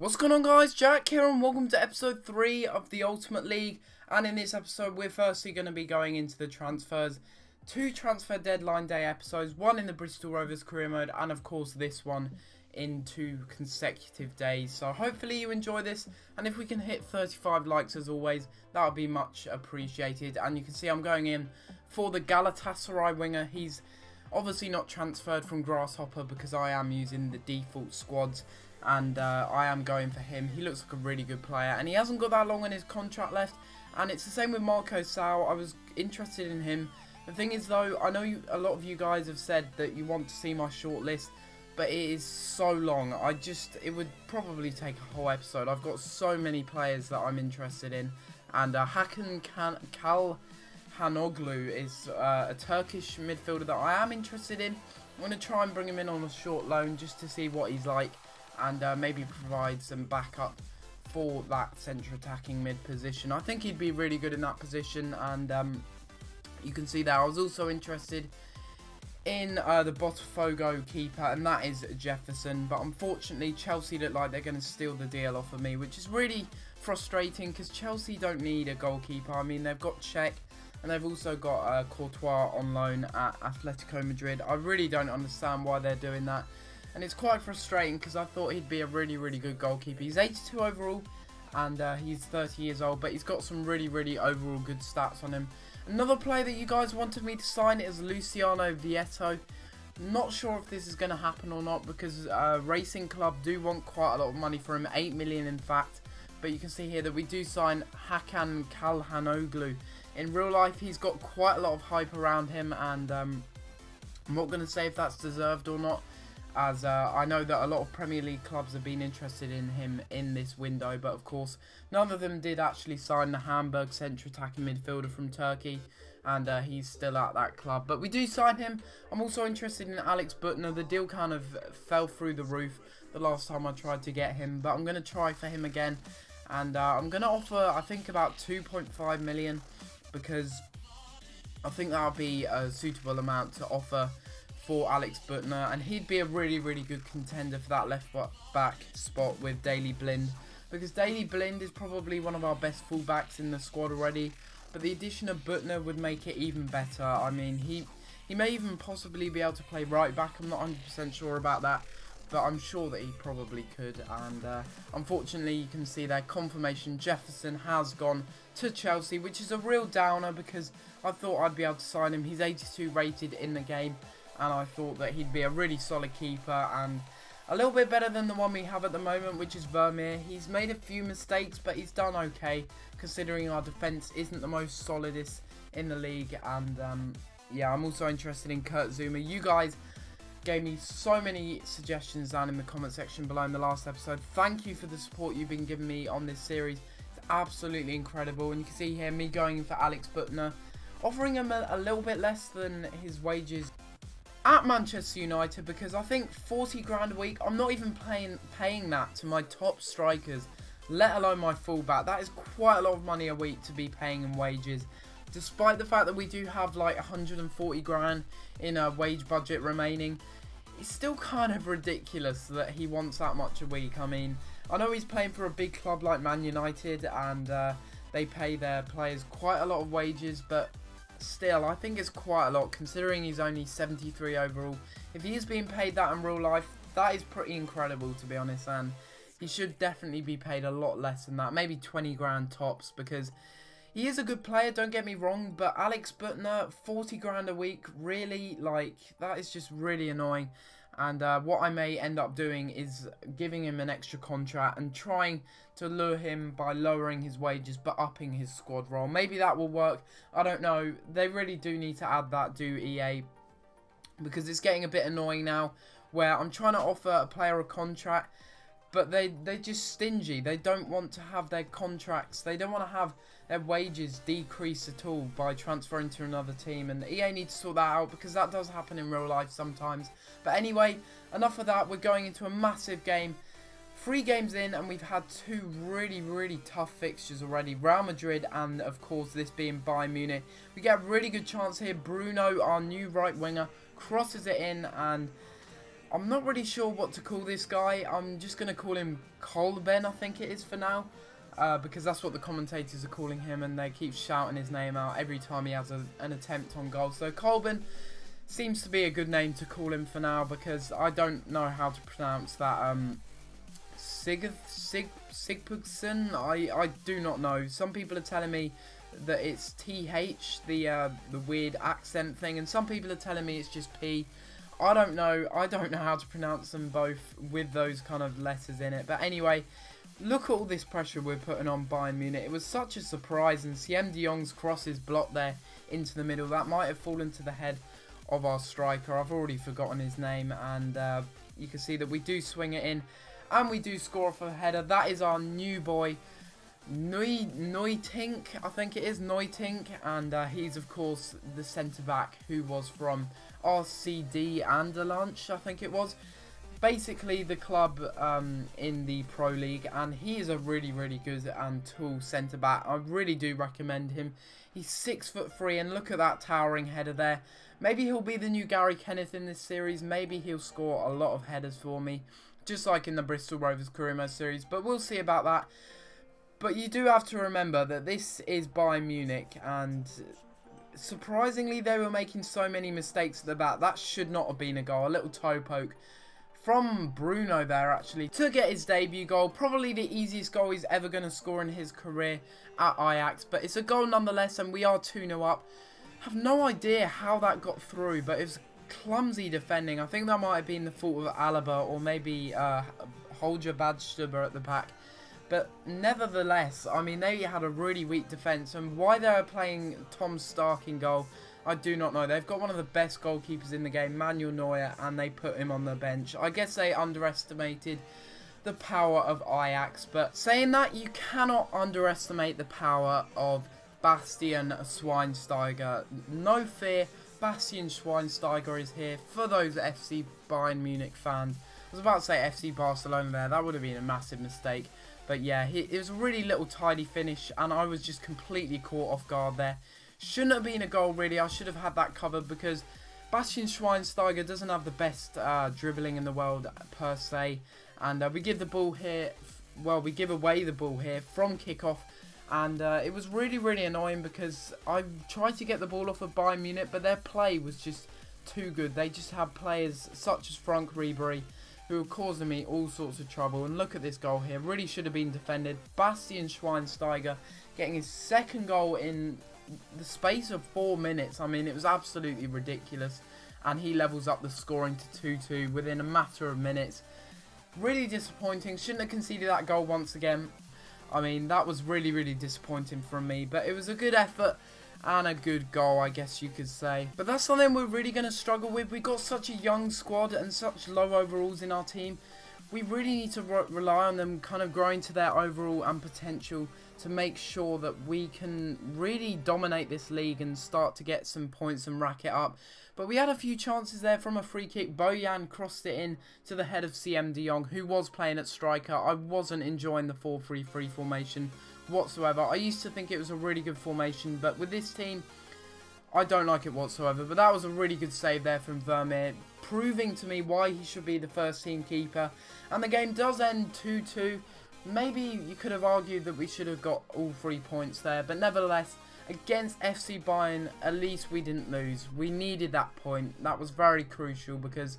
What's going on, guys? Jack here and welcome to episode 3 of the Ultimate League. And in this episode we're firstly going to be going into the transfers. 2 transfer deadline day episodes, one in the Bristol Rovers career mode and of course this one in 2 consecutive days. So hopefully you enjoy this, and if we can hit 35 likes as always, that would be much appreciated. And you can see I'm going in for the Galatasaray winger. He's obviously not transferred from Grasshopper because I am using the default squads. And I am going for him. He looks like a really good player, and he hasn't got that long on his contract left. And it's the same with Marco Sal. I was interested in him. The thing is though, I know a lot of you guys have said that you want to see my short list, but it is so long. It would probably take a whole episode. I've got so many players that I'm interested in. And Hakan Calhanoglu is a Turkish midfielder that I am interested in. I'm going to try and bring him in on a short loan just to see what he's like. And maybe provide some backup for that centre attacking mid position. I think he'd be really good in that position, and you can see that I was also interested in the Botafogo keeper, and that is Jefferson. But unfortunately, Chelsea look like they're going to steal the deal off of me, which is really frustrating because Chelsea don't need a goalkeeper. I mean, they've got Czech, and they've also got Courtois on loan at Atletico Madrid. I really don't understand why they're doing that. And it's quite frustrating because I thought he'd be a really good goalkeeper. He's 82 overall and he's 30 years old, but he's got some really overall good stats on him. Another player that you guys wanted me to sign is Luciano Vieto. Not sure if this is going to happen or not because Racing Club do want quite a lot of money for him, 8 million in fact. But you can see here that we do sign Hakan Calhanoglu. In real life, he's got quite a lot of hype around him, and I'm not going to say if that's deserved or not, as I know that a lot of Premier League clubs have been interested in him in this window, but of course none of them did actually sign the Hamburg centre attacking midfielder from Turkey, and he's still at that club. But we do sign him. I'm also interested in Alex Butner. The deal kind of fell through the roof the last time I tried to get him, but I'm going to try for him again, and I'm going to offer I think about 2.5 million because I think that'll be a suitable amount to offer for Alex Butner, and he'd be a really good contender for that left back spot with Daley Blind, because Daley Blind is probably one of our best fullbacks in the squad already, but the addition of Butner would make it even better. I mean, he may even possibly be able to play right back. I'm not 100% sure about that, but I'm sure that he probably could. And unfortunately, you can see there confirmation Jefferson has gone to Chelsea, which is a real downer because I thought I'd be able to sign him. He's 82 rated in the game, and I thought that he'd be a really solid keeper and a little bit better than the one we have at the moment, which is Vermeer. He's made a few mistakes, but he's done okay considering our defence isn't the most solidest in the league. And yeah, I'm also interested in Kurt Zuma. You guys gave me so many suggestions down in the comment section below in the last episode. Thank you for the support you've been giving me on this series. It's absolutely incredible. And you can see here me going for Alex Butner, offering him a little bit less than his wages at Manchester United, because I think 40 grand a week, I'm not even paying that to my top strikers, let alone my fullback. That is quite a lot of money a week to be paying in wages, despite the fact that we do have like 140 grand in a wage budget remaining. It's still kind of ridiculous that he wants that much a week. I mean, I know he's playing for a big club like Man United, and they pay their players quite a lot of wages, but still, I think it's quite a lot considering he's only 73 overall. If he is being paid that in real life, that is pretty incredible, to be honest, and he should definitely be paid a lot less than that, maybe 20 grand tops, because he is a good player, don't get me wrong, but Alex Butner, 40 grand a week, really, like, that is just really annoying. And what I may end up doing is giving him an extra contract and trying to lure him by lowering his wages but upping his squad role. Maybe that will work. I don't know. They really do need to add that, do EA, because it's getting a bit annoying now where I'm trying to offer a player a contract, but they're just stingy. They don't want to have their contracts. They don't want to have their wages decrease at all by transferring to another team. And EA needs to sort that out because that does happen in real life sometimes. But anyway, enough of that. We're going into a massive game. 3 games in, and we've had 2 really tough fixtures already. Real Madrid and, of course, this being Bayern Munich. We get a really good chance here. Bruno, our new right winger, crosses it in, and I'm not really sure what to call this guy. I'm just going to call him Colben, I think it is for now. Because that's what the commentators are calling him, and they keep shouting his name out every time he has an attempt on goal. So Colben seems to be a good name to call him for now, because I don't know how to pronounce that. Sigpugson? I do not know. Some people are telling me that it's TH, the weird accent thing, and some people are telling me it's just P. I don't know. I don't know how to pronounce them both with those kind of letters in it. But anyway, look at all this pressure we're putting on Bayern Munich. It was such a surprise, and Siem de Jong's cross is blocked there into the middle. That might have fallen to the head of our striker. I've already forgotten his name, and you can see that we do swing it in, and we do score off a header. That is our new boy, Neutink, I think it is, Neutink, and he's of course the centre-back who was from RCD Anderlecht, I think it was. Basically the club in the Pro League, and he is a really good and tall centre-back. I really do recommend him. He's 6'3", and look at that towering header there. Maybe he'll be the new Gary Kenneth in this series. Maybe he'll score a lot of headers for me, just like in the Bristol Rovers Career Mode series, but we'll see about that. But you do have to remember that this is Bayern Munich, and surprisingly they were making so many mistakes at the back. That should not have been a goal. A little toe poke from Bruno there, actually, to get his debut goal. Probably the easiest goal he's ever going to score in his career at Ajax, but it's a goal nonetheless, and we are 2-0 up. I have no idea how that got through, but it was clumsy defending. I think that might have been the fault of Alaba, or maybe Holger Badstuber at the back. But nevertheless, I mean, they had a really weak defence, and why they are playing Tom Stark in goal, I do not know. They've got one of the best goalkeepers in the game, Manuel Neuer, and they put him on the bench. I guess they underestimated the power of Ajax, but saying that, you cannot underestimate the power of Bastian Schweinsteiger. No fear, Bastian Schweinsteiger is here for those FC Bayern Munich fans. I was about to say FC Barcelona there. That would have been a massive mistake. But yeah, it was a really little tidy finish, and I was just completely caught off guard there. Shouldn't have been a goal, really. I should have had that covered, because Bastian Schweinsteiger doesn't have the best dribbling in the world per se. And we give the ball here, well, we give away the ball here from kickoff. And it was really annoying, because I tried to get the ball off of Bayern Munich, but their play was just too good. They just have players such as Frank Ribery, who are causing me all sorts of trouble. And look at this goal here. Really should have been defended. Bastian Schweinsteiger getting his second goal in the space of 4 minutes. I mean, it was absolutely ridiculous. And he levels up the scoring to 2-2 within a matter of minutes. Really disappointing. Shouldn't have conceded that goal once again. I mean, that was really disappointing from me. But it was a good effort and a good goal, I guess you could say. But that's something we're really going to struggle with. We've got such a young squad and such low overalls in our team. We really need to rely on them kind of growing to their overall and potential to make sure that we can really dominate this league and start to get some points and rack it up. But we had a few chances there from a free kick. Bojan crossed it in to the head of Siem de Jong, who was playing at striker. I wasn't enjoying the 4-3-3 formation whatsoever. I used to think it was a really good formation, but with this team, I don't like it whatsoever. But that was a really good save there from Vermeer, proving to me why he should be the first team keeper. And the game does end 2-2. Maybe you could have argued that we should have got all 3 points there, but nevertheless, against FC Bayern, at least we didn't lose. We needed that point. That was very crucial, because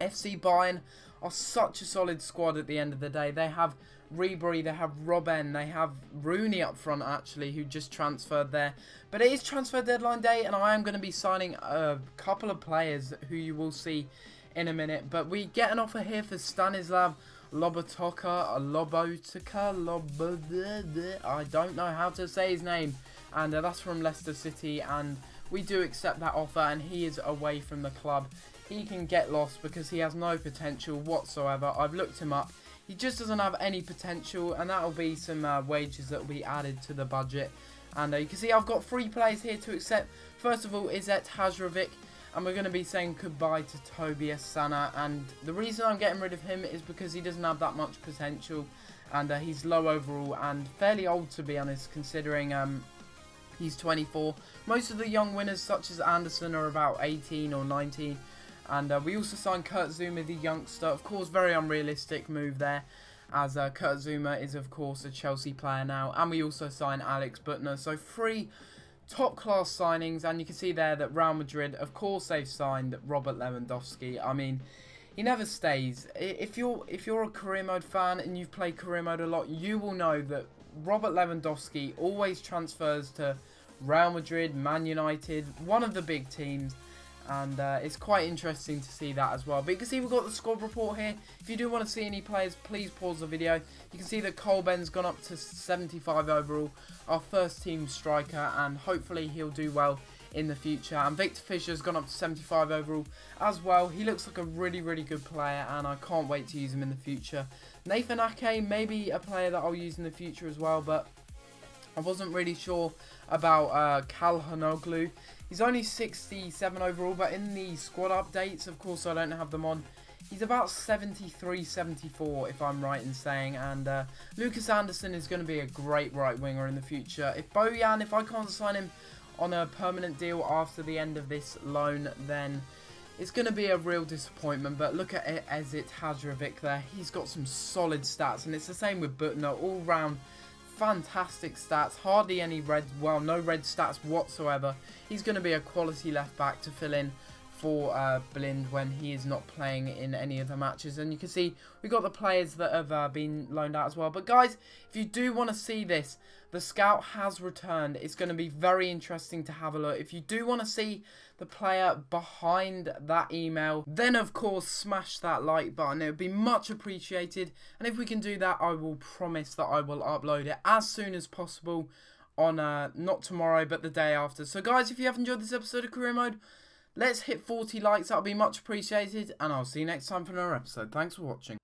FC Bayern are such a solid squad at the end of the day. They have Ribery, they have Robben, they have Rooney up front, actually, who just transferred there. But it is transfer deadline day, and I am going to be signing a couple of players who you will see in a minute. But we get an offer here for Stanislav Lobotka, I don't know how to say his name. And that's from Leicester City, and we do accept that offer, and he is away from the club. He can get lost because he has no potential whatsoever. I've looked him up. He just doesn't have any potential, and that will be some wages that will be added to the budget. And you can see I've got 3 players here to accept. First of all, Izet Hazrovic, and we're going to be saying goodbye to Tobias Sana. And the reason I'm getting rid of him is because he doesn't have that much potential, and he's low overall and fairly old, to be honest, considering he's 24. Most of the young winners, such as Anderson, are about 18 or 19. And we also signed Kurt Zouma, the youngster. Of course, very unrealistic move there, as Kurt Zouma is, of course, a Chelsea player now. And we also signed Alex Butner. So 3 top-class signings. And you can see there that Real Madrid, of course, they've signed Robert Lewandowski. I mean, he never stays. If you're a career mode fan and you've played career mode a lot, you will know that Robert Lewandowski always transfers to Real Madrid, Man United, one of the big teams. And it's quite interesting to see that as well. But you can see we've got the squad report here. If you do want to see any players, please pause the video. You can see that Colben's gone up to 75 overall, our first team striker, and hopefully he'll do well in the future. And Victor Fischer's gone up to 75 overall as well. He looks like a really, really good player, and I can't wait to use him in the future. Nathan Ake, maybe a player that I'll use in the future as well, but I wasn't really sure about Calhanoglu. He's only 67 overall, but in the squad updates, of course I don't have them on, he's about 73, 74 if I'm right in saying. And Lucas Anderson is going to be a great right winger in the future. If I can't sign him on a permanent deal after the end of this loan, then it's going to be a real disappointment. But look at Ezit Hadrovic there. He's got some solid stats, and it's the same with Butner. All round fantastic stats, hardly any red, well, no red stats whatsoever. He's going to be a quality left back to fill in for Blind when he is not playing in any of the matches. And you can see we've got the players that have been loaned out as well. But guys, if you do want to see this, the scout has returned. It's going to be very interesting to have a look. If you do want to see the player behind that email, then of course smash that like button. It would be much appreciated. And if we can do that, I will promise that I will upload it as soon as possible on not tomorrow but the day after. So guys, if you have enjoyed this episode of Career Mode, let's hit 40 likes. That'll be much appreciated, and I'll see you next time for another episode. Thanks for watching.